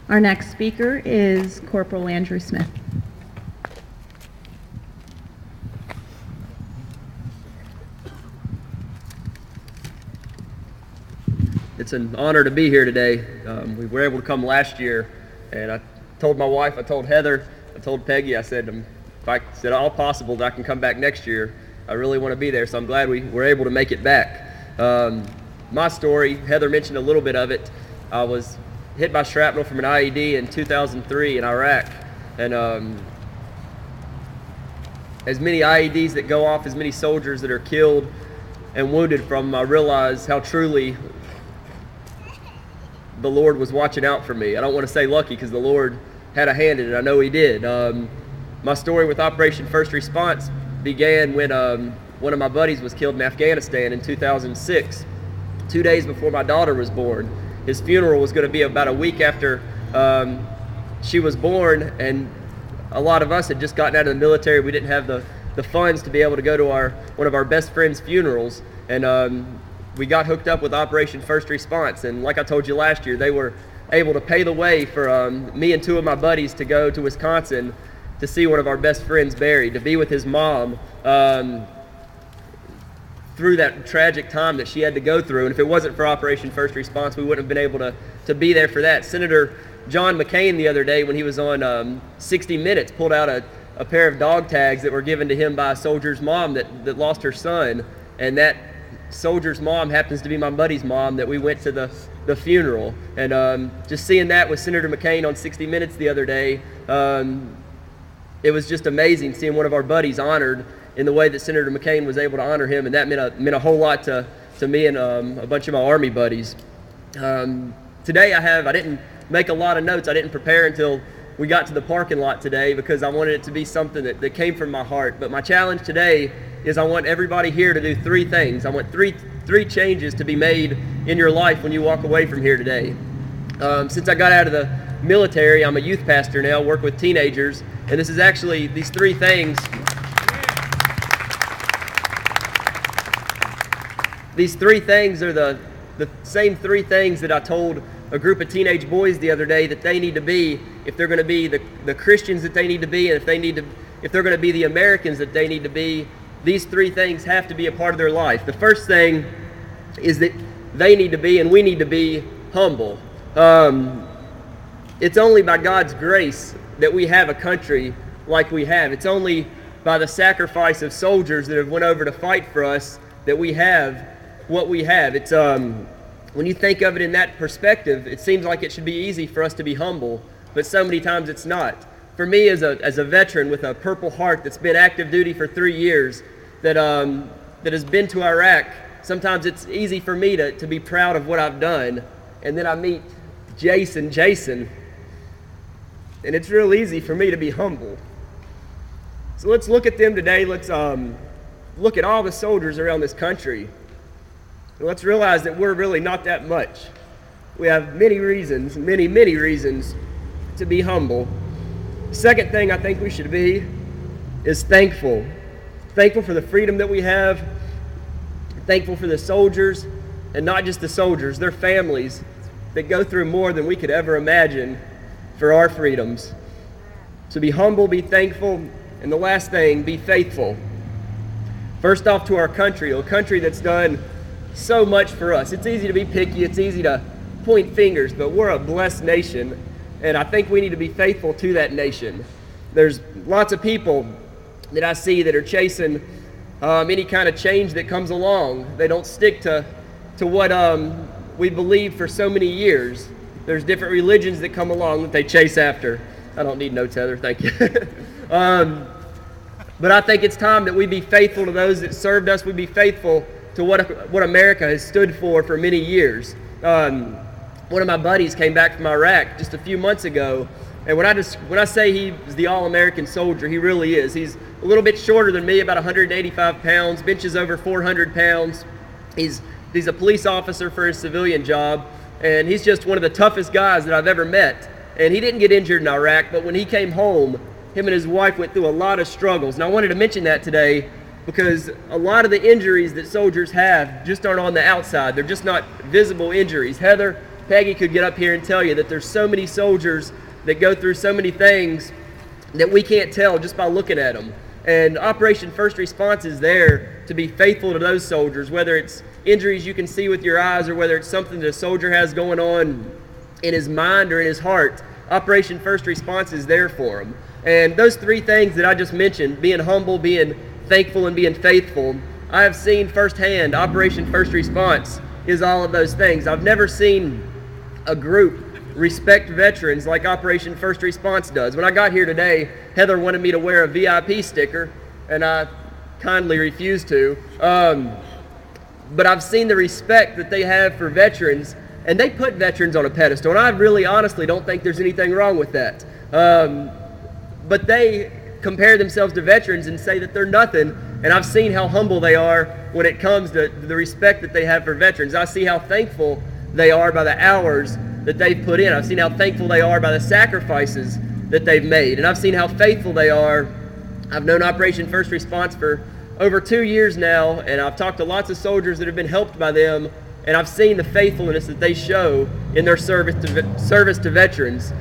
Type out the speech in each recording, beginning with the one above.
Our next speaker is Corporal Andrew Smith. It's an honor to be here today. We were able to come last year, and I told my wife, I told Heather, I told Peggy, I said, if I said all possible that I can come back next year, I really want to be there, so I'm glad we were able to make it back. My story, Heather mentioned a little bit of it. I was hit by shrapnel from an IED in 2003 in Iraq, and as many IEDs that go off, as many soldiers that are killed and wounded from them, I realized how truly the Lord was watching out for me. I don't want to say lucky because the Lord had a hand in it. I know He did. My story with Operation First Response began when one of my buddies was killed in Afghanistan in 2006, 2 days before my daughter was born. His funeral was going to be about a week after she was born, and a lot of us had just gotten out of the military. We didn't have the funds to be able to go to one of our best friends' funerals, and we got hooked up with Operation First Response. And like I told you last year, they were able to pay the way for me and two of my buddies to go to Wisconsin to see one of our best friends buried, to be with his mom through that tragic time that she had to go through. And if it wasn't for Operation First Response, we wouldn't have been able to be there for that. Senator John McCain the other day, when he was on 60 Minutes, pulled out a pair of dog tags that were given to him by a soldier's mom that lost her son, and that soldier's mom happens to be my buddy's mom that we went to the funeral. And just seeing that with Senator McCain on 60 Minutes the other day, it was just amazing seeing one of our buddies honored in the way that Senator McCain was able to honor him, and that meant a whole lot to me and a bunch of my Army buddies. Today I didn't make a lot of notes. I didn't prepare until we got to the parking lot today because I wanted it to be something that came from my heart. But my challenge today is I want everybody here to do three things. I want three changes to be made in your life when you walk away from here today. Since I got out of the military, I'm a youth pastor now, work with teenagers, and this is actually these three things. These three things are the same three things that I told a group of teenage boys the other day that they need to be if they're going to be the Christians that they need to be, and if they're going to be the Americans that they need to be. These three things have to be a part of their life. The first thing is that they need to be, and we need to be, humble. It's only by God's grace that we have a country like we have. It's only by the sacrifice of soldiers that have went over to fight for us that we have what we have. It's when you think of it in that perspective, it seems like it should be easy for us to be humble, but so many times it's not. For me, as a veteran with a Purple Heart that's been active duty for 3 years, that has been to Iraq, sometimes it's easy for me to be proud of what I've done, and then I meet Jason, and it's real easy for me to be humble. So let's look at them today. Let's look at all the soldiers around this country. And let's realize that we're really not that much. We have many reasons, many reasons to be humble. The second thing I think we should be is thankful. Thankful for the freedom that we have. Thankful for the soldiers, and not just the soldiers, their families that go through more than we could ever imagine for our freedoms. So be humble, be thankful, and the last thing, be faithful. First off, to our country, a country that's done so much for us. It's easy to be picky, it's easy to point fingers, but we're a blessed nation, and I think we need to be faithful to that nation. There's lots of people that I see that are chasing any kind of change that comes along. They don't stick to what we believe for so many years. There's different religions that come along that they chase after. I don't need notes, Heather, thank you. But I think it's time that we be faithful to those that served us. We be faithful to what America has stood for many years. One of my buddies came back from Iraq just a few months ago, and when I say he's the all-American soldier, he really is. He's a little bit shorter than me, about 185 pounds, benches over 400 pounds. He's a police officer for his civilian job, and he's just one of the toughest guys that I've ever met. And he didn't get injured in Iraq, but when he came home, him and his wife went through a lot of struggles. And I wanted to mention that today because a lot of the injuries that soldiers have just aren't on the outside. They're just not visible injuries. Heather Peggy could get up here and tell you that there's so many soldiers that go through so many things that we can't tell just by looking at them. And Operation First Response is there to be faithful to those soldiers, whether it's injuries you can see with your eyes or whether it's something that a soldier has going on in his mind or in his heart. Operation First Response is there for them. And those three things that I just mentioned, being humble, being thankful, and being faithful, I have seen firsthand. Operation First Response is all of those things. I've never seen a group respect veterans like Operation First Response does. When I got here today, Heather wanted me to wear a VIP sticker, and I kindly refused to. But I've seen the respect that they have for veterans, and they put veterans on a pedestal, and I really honestly don't think there's anything wrong with that. But they compare themselves to veterans and say that they're nothing, and I've seen how humble they are when it comes to the respect that they have for veterans. I see how thankful they are by the hours that they've put in. I've seen how thankful they are by the sacrifices that they've made, and I've seen how faithful they are. I've known Operation First Response for over 2 years now, and I've talked to lots of soldiers that have been helped by them, and I've seen the faithfulness that they show in their service to veterans.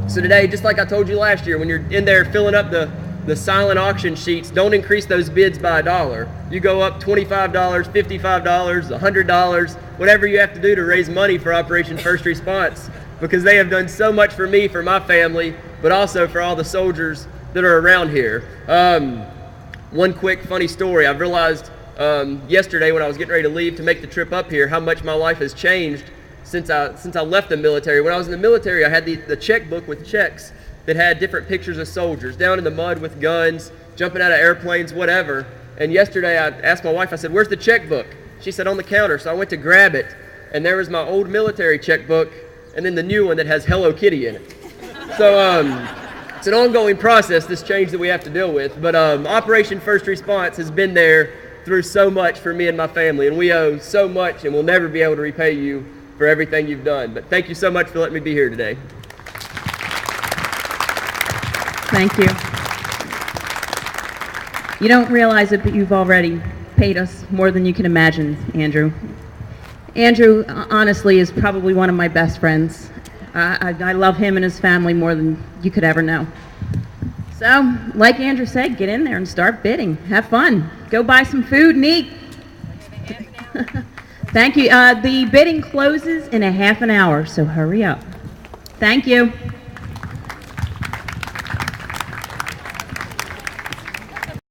So today, just like I told you last year, when you're in there filling up the silent auction sheets, don't increase those bids by $1. You go up $25, $55, $100, whatever you have to do to raise money for Operation First Response, because they have done so much for me, for my family, but also for all the soldiers that are around here. One quick funny story. I've realized yesterday when I was getting ready to leave to make the trip up here how much my life has changed since I left the military. When I was in the military, I had the checkbook with checks that had different pictures of soldiers down in the mud with guns, jumping out of airplanes, whatever. And yesterday I asked my wife, I said, "Where's the checkbook?" She said, "On the counter." So I went to grab it, and there was my old military checkbook and then the new one that has Hello Kitty in it. So it's an ongoing process, this change that we have to deal with. But Operation First Response has been there through so much for me and my family, and we owe so much, and we'll never be able to repay you for everything you've done. But thank you so much for letting me be here today. Thank you. You don't realize it, but you've already paid us more than you can imagine, Andrew. Andrew, honestly, is probably one of my best friends. I love him and his family more than you could ever know. So, like Andrew said, get in there and start bidding. Have fun. Go buy some food and eat. Thank you. The bidding closes in a half an hour, so hurry up. Thank you.